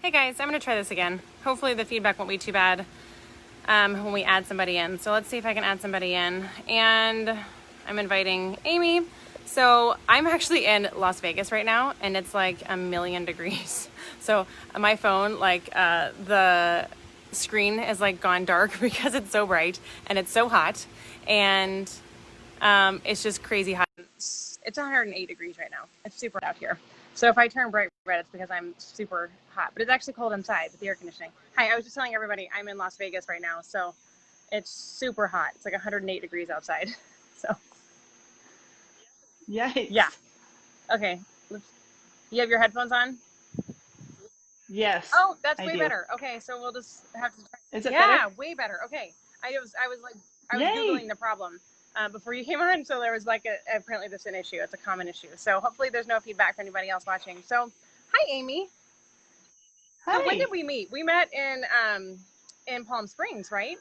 Hey guys, I'm going to try this again. Hopefully the feedback won't be too bad when we add somebody in. So let's see if I can add somebody in. And I'm inviting Amy. So I'm actually in Las Vegas right now, and it's like 1,000,000 degrees. So my phone, like the screen is like gone dark because it's so bright and it's so hot. And it's just crazy hot. It's 108 degrees right now. It's super hot out here. So if I turn bright red, it's because I'm super hot. But it's actually cold inside with the air conditioning. Hi, I was just telling everybody I'm in Las Vegas right now. So it's super hot. It's like 108 degrees outside. So Yikes. yeah. Okay. You have your headphones on? Yes. Oh, that's I way do. better. Okay, so we'll just have to try. Is it Yeah, better? way better. Okay. I was Yay. Googling the problem before you came on, so there was like apparently this is an issue. It's a common issue. So hopefully there's no feedback for anybody else watching. So, hi Amy. So when did Hi. we meet? We met in Palm Springs, right?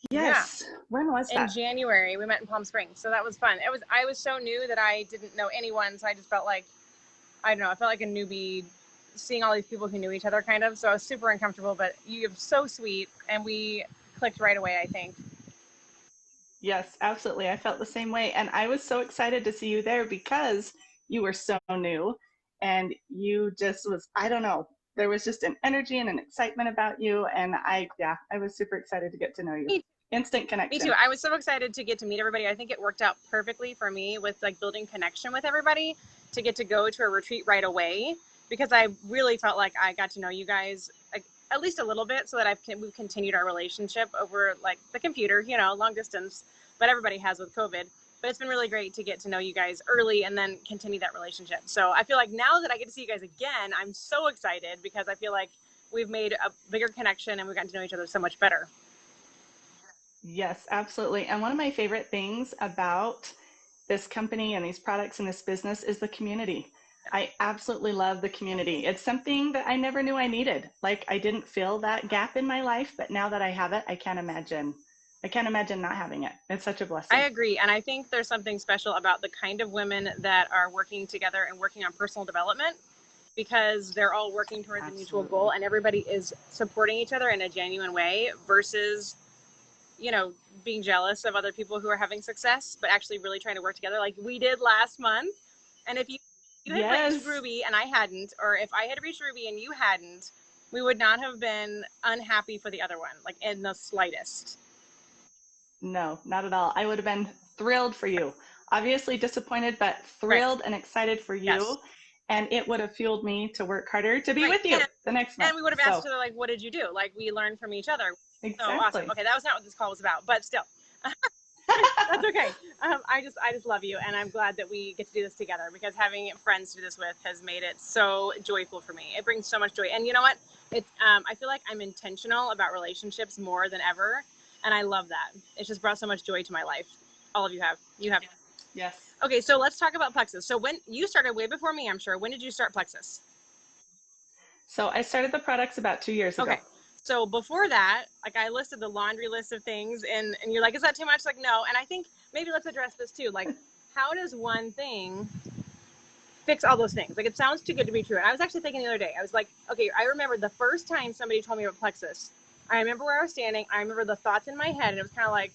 Yeah. Yes. When was In that? January, we met in Palm Springs. So that was fun. I was so new that I didn't know anyone, so I just felt like I don't know, I felt like a newbie seeing all these people who knew each other kind of. So I was super uncomfortable, but you were so sweet and we clicked right away, I think. Yes, absolutely. I felt the same way. And I was so excited to see you there because you were so new and you just was, I don't know, there was just an energy and an excitement about you. And I was super excited to get to know you. Me, Instant me too. connection. I was so excited to get to meet everybody. I think it worked out perfectly for me with like building connection with everybody to get to go to a retreat right away because I really felt like I got to know you guys like, at least a little bit so that we've continued our relationship over like the computer, long distance, but everybody has with COVID. But it's been really great to get to know you guys early and then continue that relationship. So I feel like now that I get to see you guys again, I'm so excited because I feel like we've made a bigger connection and we've gotten to know each other so much better. Yes, absolutely. And one of my favorite things about this company and these products and this business is the community. I absolutely love the community. It's something that I never knew I needed. Like I didn't feel that gap in my life, but now that I have it, I can't imagine. I can't imagine not having it. It's such a I blessing. agree. And I think there's something special about the kind of women that are working together and working on personal development because they're all working towards a mutual goal Absolutely. and everybody is supporting each other in a genuine way versus, you know, being jealous of other people who are having success, but actually really trying to work together like we did last month. And if you had reached Yes. Ruby and I hadn't, or if I had reached Ruby and you hadn't, we would not have been unhappy for the other one, like in the slightest. No, not at all. I would have been thrilled for you. Obviously disappointed, but Right. thrilled and excited for Yes. you. And it would have fueled me to work harder to be Right. with you the next month. And we would have asked So, each other, like, what did you do? Like, we learned from each other. So awesome. exactly. Okay, that was not what this call was about, but still, that's okay. I just love you, and I'm glad that we get to do this together because having friends to do this with has made it so joyful for me. It brings so much joy, and you know what? I feel like I'm intentional about relationships more than ever, and I love that. It's just brought so much joy to my life. All of you have. You have. Yes. Okay, so let's talk about Plexus. So when you started way before me, I'm sure. When did you start Plexus? So I started the products about 2 years ago. Okay. So before that, like I listed the laundry list of things and you're like, is that too much? Like, no. And I think maybe let's address this too. Like, how does one thing fix all those things? Like it sounds too good to be true. And I was actually thinking the other day, I was like, okay, I remember the first time somebody told me about Plexus. I remember where I was standing. I remember the thoughts in my head, and it was kind of like,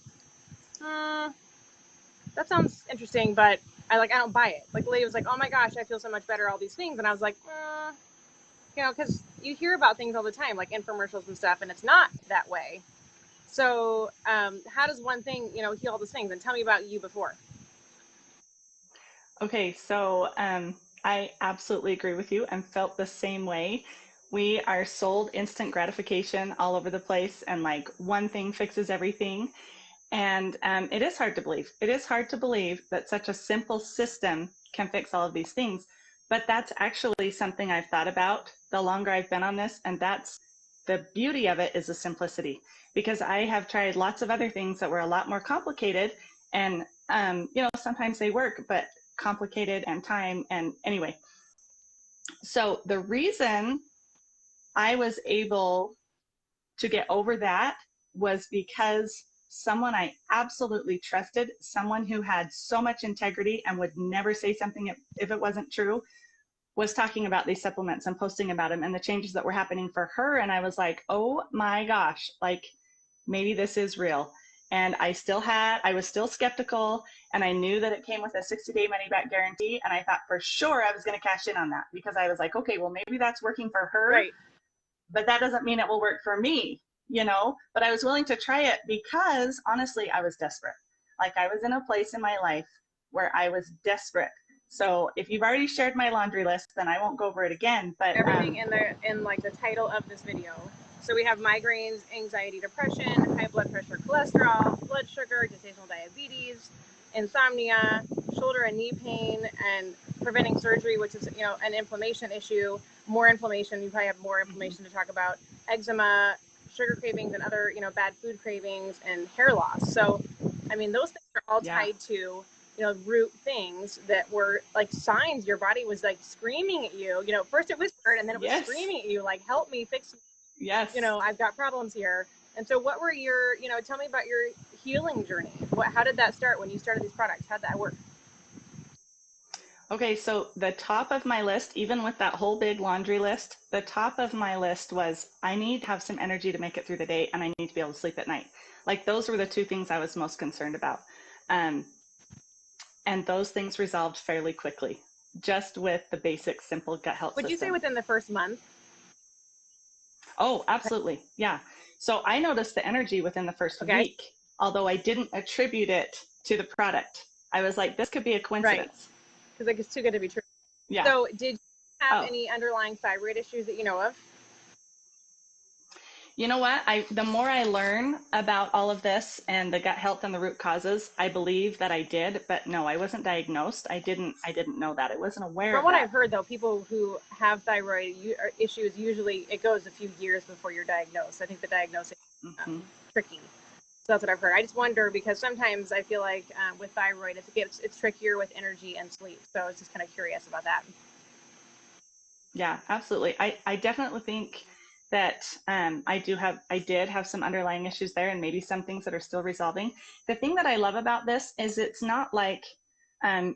that sounds interesting, but I don't buy it. Like the lady was like, oh my gosh, I feel so much better, all these things. And I was like, because you hear about things all the time, like infomercials and stuff, and it's not that way. So, how does one thing, heal all those things? And tell me about you before. Okay, so I absolutely agree with you and felt the same way. We are sold instant gratification all over the place, and like one thing fixes everything. And it is hard to believe. It is hard to believe that such a simple system can fix all of these things. But that's actually something I've thought about the longer I've been on this. And that's the beauty of it is the simplicity. Because I have tried lots of other things that were a lot more complicated. And, sometimes they work, but complicated and time. And anyway, so the reason I was able to get over that was because someone I absolutely trusted, someone who had so much integrity and would never say something if it wasn't true, was talking about these supplements and posting about them and the changes that were happening for her. And I was like, oh my gosh, like maybe this is real. And I was still skeptical, and I knew that it came with a 60-day money back guarantee. And I thought for sure I was going to cash in on that, because I was like, okay, well, maybe that's working for her, Right. but that doesn't mean it will work for me, but I was willing to try it because honestly, I was desperate. Like I was in a place in my life where I was desperate. So if you've already shared my laundry list, then I won't go over it again, but everything in like the title of this video. So we have migraines, anxiety, depression, high blood pressure, cholesterol, blood sugar, gestational diabetes, insomnia, shoulder and knee pain, and preventing surgery, which is, an inflammation issue. More inflammation, you probably have more inflammation to talk about. Eczema, sugar cravings, and other, bad food cravings, and hair loss. So, I mean, those things are all tied to, root things that were like signs your body was like screaming at you. First it whispered, and then it was screaming at you, like, help me, fix me. Yes. I've got problems here. And so what were your, tell me about your healing journey. How did that start when you started these products? How'd that work? Okay, so the top of my list, even with that whole big laundry list, the top of my list was I need to have some energy to make it through the day, and I need to be able to sleep at night. Like those were the two things I was most concerned about. And those things resolved fairly quickly, just with the basic, simple gut health system. Would you say within the first month? Oh, absolutely. Yeah. So I noticed the energy within the first week, although I didn't attribute it to the product. I was like, this could be a coincidence. Because like, it's too good to be true. Yeah. So did you have any underlying thyroid issues that you know of? You know what? The more I learn about all of this and the gut health and the root causes, I believe that I did, but no, I wasn't diagnosed. I didn't know that. I wasn't aware of that. From what I've heard, though, people who have thyroid issues, usually it goes a few years before you're diagnosed. I think the diagnosis is tricky. So that's what I've heard. I just wonder, because sometimes I feel like with thyroid, it's trickier with energy and sleep. So I was just kind of curious about that. Yeah, absolutely. I definitely think that I did have some underlying issues there, and maybe some things that are still resolving. The thing that I love about this is it's not like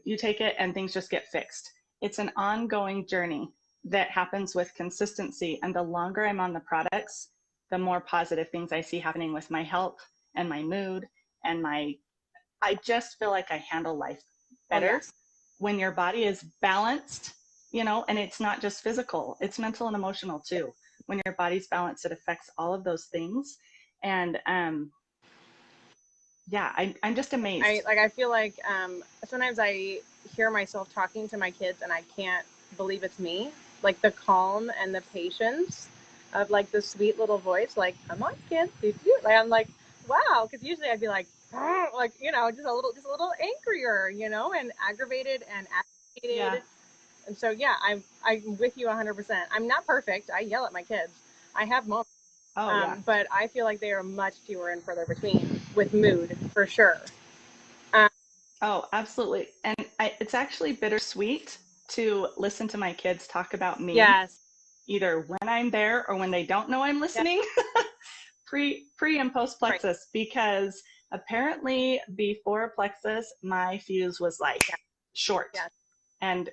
you take it and things just get fixed. It's an ongoing journey that happens with consistency. And the longer I'm on the products, the more positive things I see happening with my health and my mood and I just feel like I handle life better when your body is balanced, and it's not just physical, it's mental and emotional too. When your body's balanced, it affects all of those things. And I'm just amazed. I feel like sometimes I hear myself talking to my kids and I can't believe it's me. Like the calm and the patience of like the sweet little voice, like, come on, kids, like I'm like, wow, because usually I'd be like, like, just a little angrier, and aggravated and agitated. Yeah. And so, yeah, I'm with you 100%. I'm not perfect. I yell at my kids. I have moments. But I feel like they are much fewer and further between with mood, for sure. Oh, absolutely. And it's actually bittersweet to listen to my kids talk about me. Yes. Either when I'm there or when they don't know I'm listening, pre and post Plexus, because apparently before Plexus, my fuse was like short. Yes. And,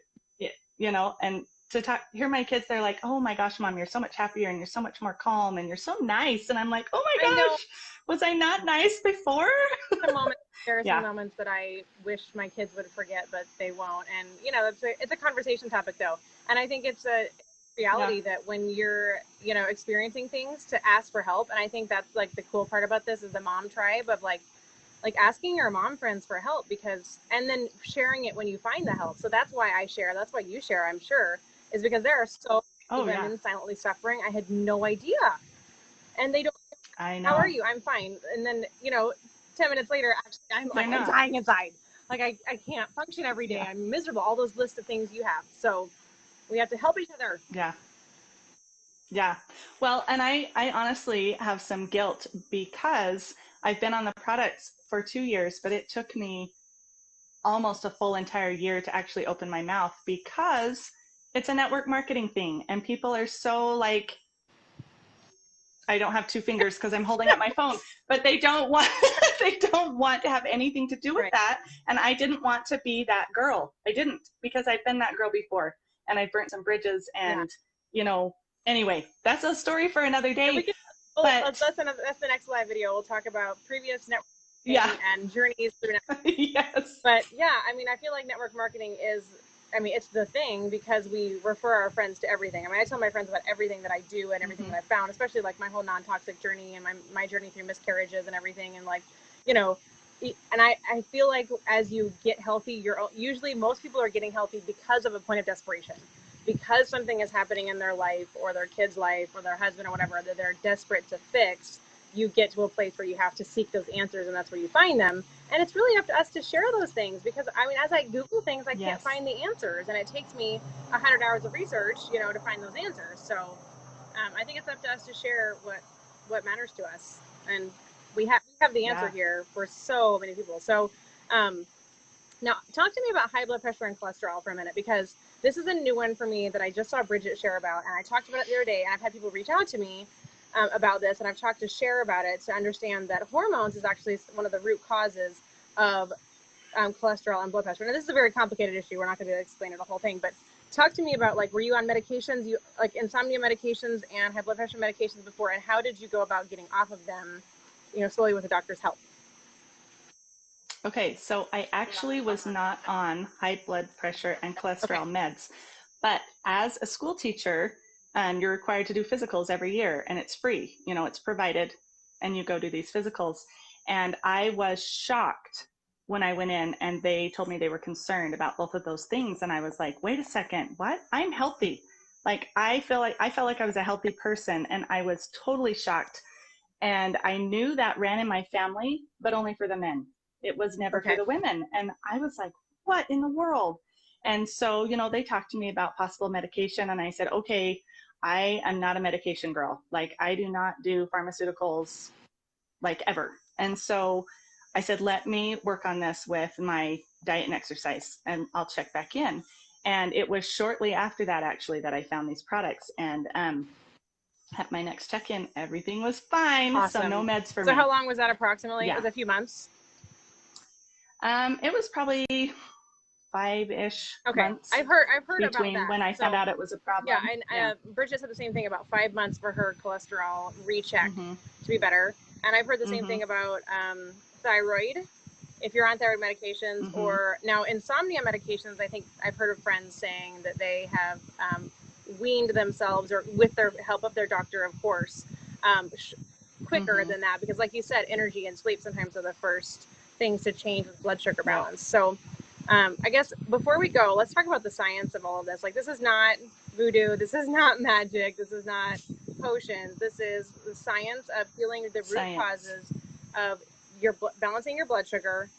and to hear my kids, they're like, oh my gosh, Mom, you're so much happier and you're so much more calm and you're so nice. And I'm like, oh my gosh, was I not nice before? There are some moments that I wish my kids would forget, but they won't. And, it's a conversation topic, though. And I think it's a reality that when you're, experiencing things, to ask for help. And I think that's like the cool part about this is the mom tribe of like asking your mom friends for help, and then sharing it when you find the help. So that's why I share. That's why you share, I'm sure, is because there are so many women silently suffering. I had no idea. And they don't. I know. How are you? I'm fine. And then, 10 minutes later, actually, I'm dying inside. Like, I can't function every day. Yeah. I'm miserable. All those lists of things you have. So we have to help each other. Yeah. Yeah. Well, and I honestly have some guilt because I've been on the products for 2 years, but it took me almost a full entire year to actually open my mouth because it's a network marketing thing. And people are so like, I don't have two fingers because I'm holding up my phone, but they don't want to have anything to do with that. And I didn't want to be that girl. I didn't, because I've been that girl before. and I burnt some bridges, Yeah. and, you know, anyway, that's a story for another Yeah, day. that's the next live video. We'll talk about previous networking and journeys through networking. Yes. But yeah, I mean, I feel like network marketing is, I mean, it's the thing because we refer our friends to everything. I mean, I tell my friends about everything that I do and everything that I've found, especially like my whole non-toxic journey and my journey through miscarriages and everything. And like, you know, and I feel like as you get healthy, usually most people are getting healthy because of a point of desperation, because something is happening in their life or their kid's life or their husband or whatever that they're desperate to fix. You get to a place where you have to seek those answers, and that's where you find them. And it's really up to us to share those things because, I mean, as I Google things, I can't find the answers, and it takes me 100 hours of research, you know, to find those answers. So I think it's up to us to share what matters to us, and we have the answer here for so many people. So now talk to me about high blood pressure and cholesterol for a minute, because this is a new one for me that I just saw Bridget share about, and I talked about it the other day, and I've had people reach out to me about this, and I've talked to Cher about it to understand that hormones is actually one of the root causes of cholesterol and blood pressure. Now, this is a very complicated issue. We're not going to be able to explain it the whole thing, but talk to me about, like, were you on medications, like insomnia medications and high blood pressure medications before, and how did you go about getting off of them, you know, slowly with a doctor's help? Okay, so I actually was not on high blood pressure and cholesterol meds, but as a school teacher, you're required to do physicals every year, and it's free. You know, it's provided, and you go do these physicals. And I was shocked when I went in and they told me they were concerned about both of those things. And I was like, wait a second, what? I'm healthy. Like, I felt like I was a healthy person, and I was totally shocked. And I knew that ran in my family, but only for the men. It was never for the women. And I was like, what in the world? And so, you know, they talked to me about possible medication, and I said, okay, I am not a medication girl. Like, I do not do pharmaceuticals, like, ever. And so I said, let me work on this with my diet and exercise, and I'll check back in. And it was shortly after that, actually, that I found these products. And at my next check-in, everything was fine. Awesome. So no meds for me. So how long was that approximately? It was a few months? It was probably 5-ish months. I've heard between about that. when I found out it was a problem. Yeah, and Bridget said the same thing about 5 months for her cholesterol recheck to be better. And I've heard the same thing about thyroid, if you're on thyroid medications, or now insomnia medications. I think I've heard of friends saying that they have weaned themselves, or with their help of their doctor, of course, quicker than that, because like you said, energy and sleep sometimes are the first things to change with blood sugar balance. So I guess before we go, let's talk about the science of all of this. Like, this is not voodoo. This is not magic. This is not potions. This is the science of healing the root causes of balancing your blood sugar,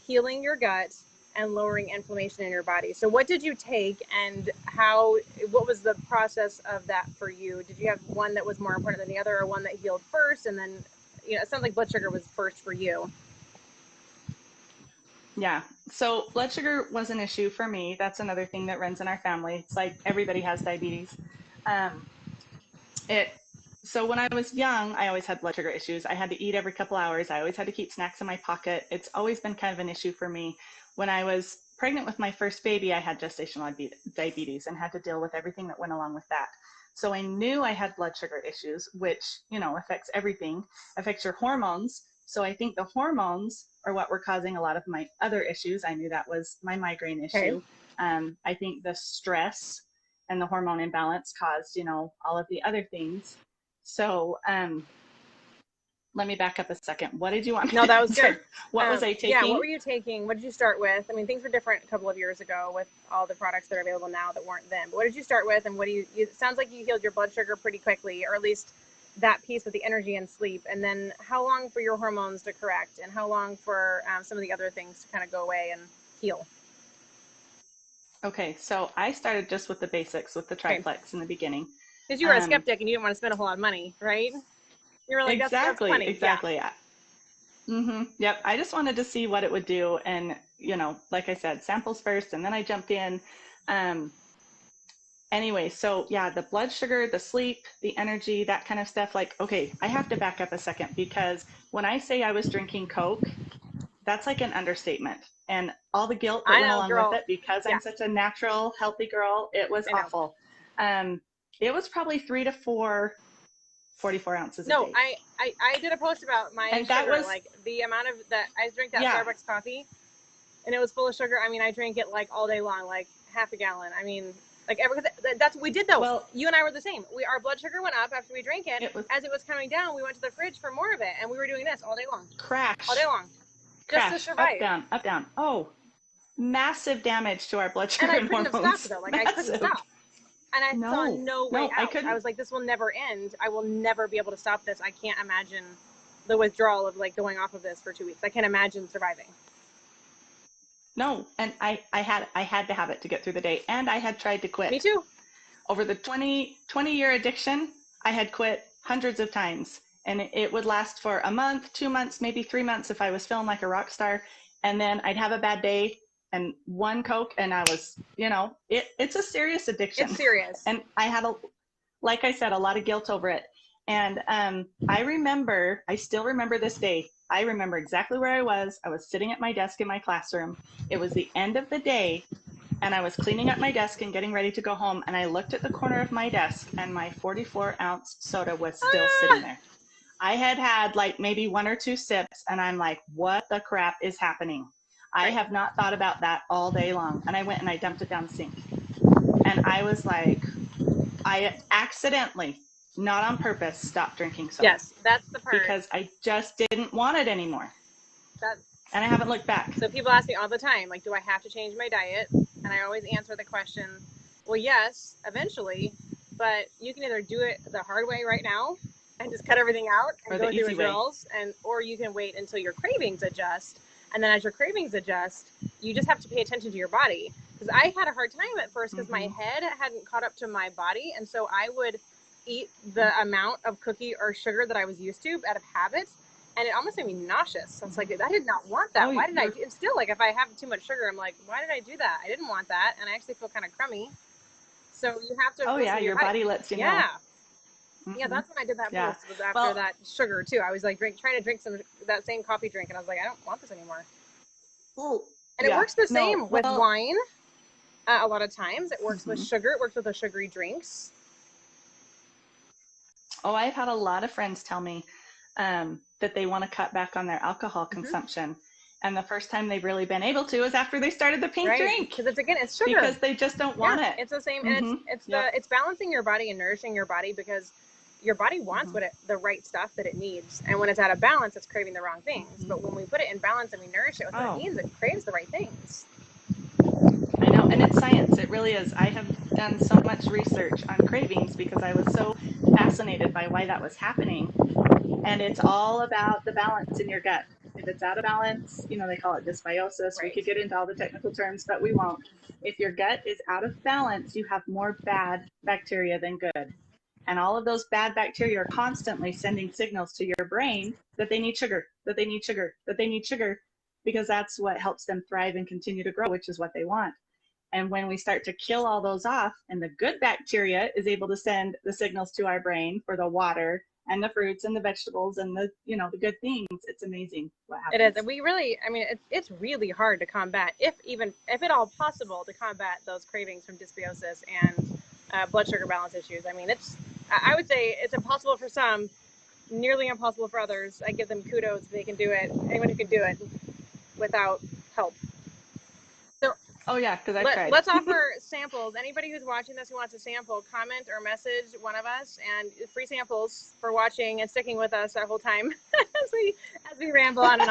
healing your gut, and lowering inflammation in your body. So what did you take, and what was the process of that for you? Did you have one that was more important than the other, or one that healed first? And then, you know, it sounds like blood sugar was first for you. Yeah. So blood sugar was an issue for me. That's another thing that runs in our family. It's like everybody has diabetes. So when I was young, I always had blood sugar issues. I had to eat every couple hours. I always had to keep snacks in my pocket. It's always been kind of an issue for me. When I was pregnant with my first baby, I had gestational diabetes and had to deal with everything that went along with that. So I knew I had blood sugar issues, which, you know, affects everything, affects your hormones. So I think the hormones are what were causing a lot of my other issues. I knew that was my migraine issue. I think the stress and the hormone imbalance caused, you know, all of the other things. So let me back up a second. What did you want? No, that was good. What was I taking? Yeah, what were you taking? What did you start with? I mean, things were different a couple of years ago with all the products that are available now that weren't then. But what did you start with? And it sounds like you healed your blood sugar pretty quickly, or at least that piece with the energy and sleep. And then how long for your hormones to correct, and how long for some of the other things to kind of go away and heal? Okay, so I started just with the basics, with the triplex in the beginning. Because you were a skeptic and you didn't want to spend a whole lot of money, right? You were like, that's plenty. Exactly. Yeah. Yep. I just wanted to see what it would do. And, you know, like I said, samples first, and then I jumped in. Anyway, so yeah, the blood sugar, the sleep, the energy, that kind of stuff. Like, okay, I have to back up a second, because when I say I was drinking Coke, that's like an understatement. And all the guilt that I went know, along girl. with it, because Yeah. I'm such a natural, healthy girl, it was I know. awful. It was probably 3 to 4 44 ounces a No, day. I did a post about my And that sugar, was, like the amount of that I drank that yeah. Starbucks coffee, and it was full of sugar. I mean, I drank it like all day long, like half a gallon. I mean, like that's what we did though. Well, You and I were the same. Our blood sugar went up after we drank it. it was As it was coming down, we went to the fridge for more of it, and we were doing this all day long, all day crash, long, just to crash, up, survive. down, up, down. Oh, massive damage to our blood And sugar I and couldn't have stopped hormones. though. Like I couldn't Massive. stop. And I saw no way I out. couldn't. I was like, this will never end. I will never be able to stop this. I can't imagine the withdrawal of like going off of this for 2 weeks. I can't imagine surviving. No, and I had to have it to get through the day, and I had tried to quit. Me too. Over the 20-year addiction, I had quit hundreds of times, and it would last for a month, 2 months, maybe 3 months if I was feeling like a rock star, and then I'd have a bad day and one Coke, and I was, it's a serious addiction. It's serious. And I had, like I said, a lot of guilt over it. And I still remember this day. I remember exactly where I was. I was sitting at my desk in my classroom. It was the end of the day, and I was cleaning up my desk and getting ready to go home. And I looked at the corner of my desk, and my 44-ounce soda was still sitting there. I had like maybe 1 or 2 sips, and I'm like, what the crap is happening? I have not thought about that all day long. And I went and I dumped it down the sink. And I was like, I accidentally, not on purpose, stopped drinking soda. Yes, that's the part. Because I just didn't want it anymore. And I haven't looked back. So people ask me all the time, like, do I have to change my diet? And I always answer the question, well, yes, eventually, but you can either do it the hard way right now and just cut everything out and go through withdrawals, or you can wait until your cravings adjust. And then as your cravings adjust, you just have to pay attention to your body. Because I had a hard time at first because my head hadn't caught up to my body. And so I would eat the amount of cookie or sugar that I was used to out of habit. And it almost made me nauseous. So it's like, I did not want that. Why did I do it? Still, like, if I have too much sugar, I'm like, why did I do that? I didn't want that. And I actually feel kind of crummy. So you have to. Oh, yeah, your body lets you know. Yeah. Yeah, that's when I did that post, was after that sugar, too. I was like trying to drink that same coffee drink, and I was like, I don't want this anymore. Well, and it works the same with wine. A lot of times it works with sugar. It works with the sugary drinks. Oh, I've had a lot of friends tell me that they want to cut back on their alcohol consumption. And the first time they've really been able to is after they started the pink drink. Because it's sugar. Because they just don't want it. It's the same. And it's balancing your body and nourishing your body, because your body wants the right stuff that it needs. And when it's out of balance, it's craving the wrong things. But when we put it in balance and we nourish it with what it needs, it craves the right things. I know, and it's science. It really is. I have done so much research on cravings because I was so fascinated by why that was happening. And it's all about the balance in your gut. If it's out of balance, they call it dysbiosis. We could get into all the technical terms, but we won't. If your gut is out of balance, you have more bad bacteria than good. And all of those bad bacteria are constantly sending signals to your brain that they need sugar, that they need sugar, that they need sugar, because that's what helps them thrive and continue to grow, which is what they want. And when we start to kill all those off, and the good bacteria is able to send the signals to our brain for the water and the fruits and the vegetables and the good things, it's amazing what happens. It is. And we really, it's really hard to combat, if at all possible, to combat those cravings from dysbiosis and blood sugar balance issues. I would say it's impossible for some, nearly impossible for others. I give them kudos if they can do it. Anyone who can do it without help. So, because I tried. Let's offer samples. Anybody who's watching this who wants a sample, comment or message one of us, and free samples for watching and sticking with us our whole time as we ramble on and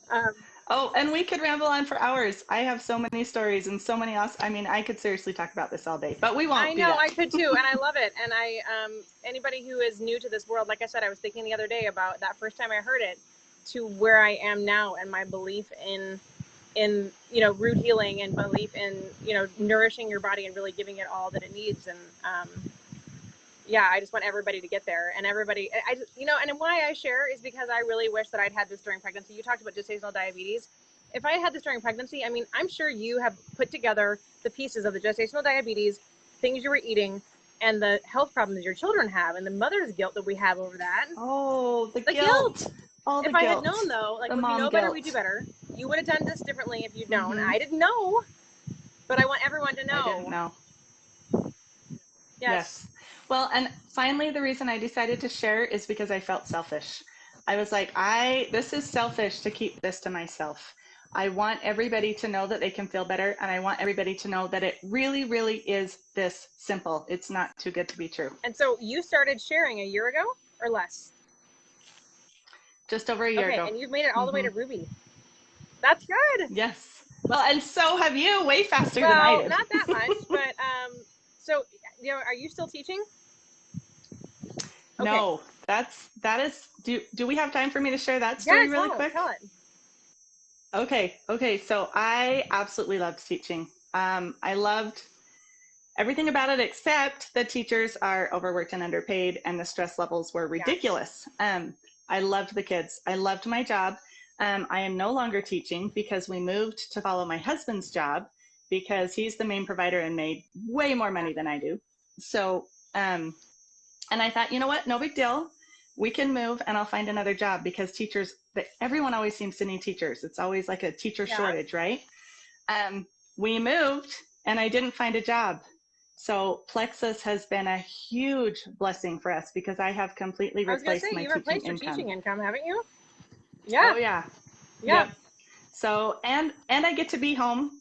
on. And we could ramble on for hours. I have so many stories and so many awesome. I could seriously talk about this all day, but we won't. I know, I could too, and I love it. And anybody who is new to this world, like I said, I was thinking the other day about that first time I heard it to where I am now, and my belief in root healing and belief in nourishing your body and really giving it all that it needs. And I just want everybody to get there, and everybody, and why I share is because I really wish that I'd had this during pregnancy. You talked about gestational diabetes. If I had this during pregnancy, I'm sure you have put together the pieces of the gestational diabetes, things you were eating, and the health problems your children have, and the mother's guilt that we have over that. Oh, the guilt. All the If I had guilt, known though, like the when we mom know better, guilt. we do better. You would have done this differently if you'd known. Mhm. I didn't know, but I want everyone to I didn't know. know. Yes. Yes. Well, and finally, the reason I decided to share is because I felt selfish. I was like, this is selfish to keep this to myself. I want everybody to know that they can feel better, and I want everybody to know that it really, really is this simple. It's not too good to be true. And so you started sharing a year ago or less? Just over a year ago. And you've made it all the way to Ruby. That's good. Yes. Well, and so have you, way faster than I Well, did. not that much, but so are you still teaching? Okay. No, that is. Do we have time for me to share that story really quick? Tell it. Okay. So I absolutely loved teaching. I loved everything about it except the teachers are overworked and underpaid, and the stress levels were ridiculous. Yes. I loved the kids. I loved my job. I am no longer teaching because we moved to follow my husband's job because he's the main provider and made way more money than I do. So, and I thought, you know what? No big deal. We can move and I'll find another job because everyone always seems to need teachers. It's always like a teacher shortage, right? We moved and I didn't find a job. So Plexus has been a huge blessing for us because I have completely replaced my teaching income, haven't you? Yeah. Oh yeah. Yeah. Yep. So and I get to be home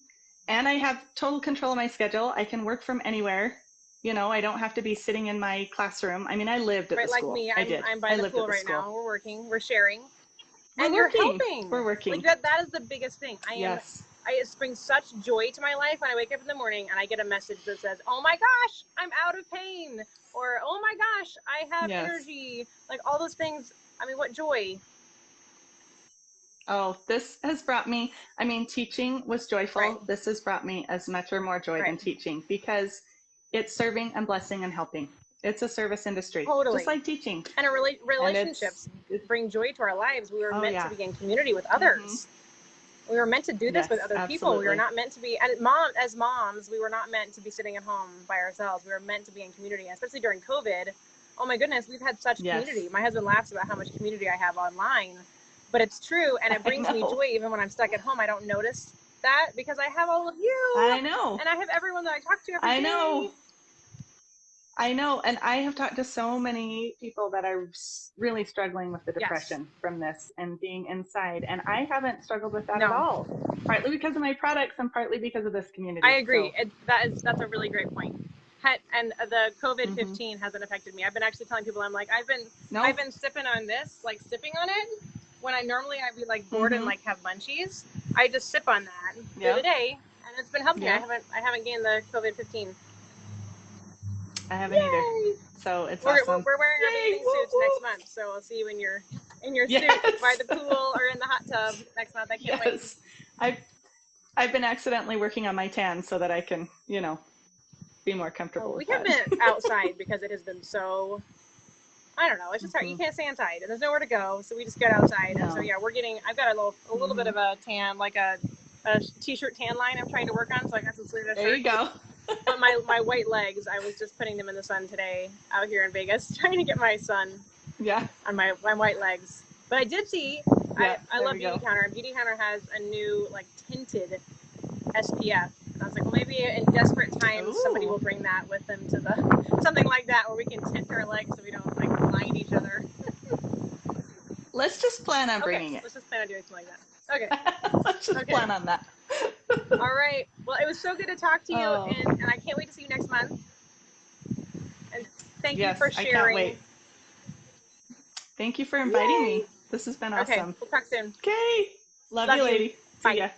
and I have total control of my schedule. I can work from anywhere. You know, I don't have to be sitting in my classroom. I mean, I lived at the school. Like me, I'm by the pool right now. We're working. We're sharing. You're helping. We're working. Like that is the biggest thing. It brings such joy to my life when I wake up in the morning and I get a message that says, "Oh my gosh, I'm out of pain," or "Oh my gosh, I have energy." Like all those things. I mean, what joy. Oh, this has brought me, I mean, teaching was joyful. Right. This has brought me as much or more joy than teaching because it's serving and blessing and helping. It's a service industry. Totally. Just like teaching. And relationships bring joy to our lives. We were meant to be in community with others. We were meant to do this with other people. We were not meant to be, and as moms, we were not meant to be sitting at home by ourselves. We were meant to be in community, especially during COVID. Oh my goodness, we've had such community. My husband laughs about how much community I have online, but it's true, and it brings me joy even when I'm stuck at home. I don't notice that because I have all of you. I know. And I have everyone that I talk to every day. I know, and I have talked to so many people that are really struggling with the depression from this and being inside, and I haven't struggled with that at all. Partly because of my products and partly because of this community. I agree. So. That's a really great point. And the COVID-15 hasn't affected me. I've been actually telling people, I'm like, I've been sipping on this, like sipping on it. When I'd be like bored and like have munchies, I just sip on that through the day, and it's been helping me. I haven't gained the COVID-15. I haven't either. So it's awesome. We're wearing our bathing suits next month, so I'll see you in your suit by the pool or in the hot tub next month. I can't wait. I've been accidentally working on my tan so that I can, be more comfortable. We have been outside because it has been so. I don't know. It's just hard. You can't stay inside, and there's nowhere to go, so we just get outside. And so I've got a little bit of a tan, like a t-shirt tan line. I'm trying to work on, so I got some sleeveless. There you go. But my white legs, I was just putting them in the sun today out here in Vegas, trying to get my sun on my white legs. But I did see, I love Beauty Counter, and Beauty Counter has a new like tinted SPF. And I was like, well, maybe in desperate times, somebody will bring that with them to something like that where we can tint our legs so we don't like blind each other. Let's just plan on bringing it. Let's just plan on doing something like that. Okay. Let's just plan on that. All right. Well, it was so good to talk to you, and I can't wait to see you next month. And thank you for sharing. I can't wait. Thank you for inviting me. This has been awesome. Okay, we'll talk soon. Okay. Love you, lady. Bye. See ya.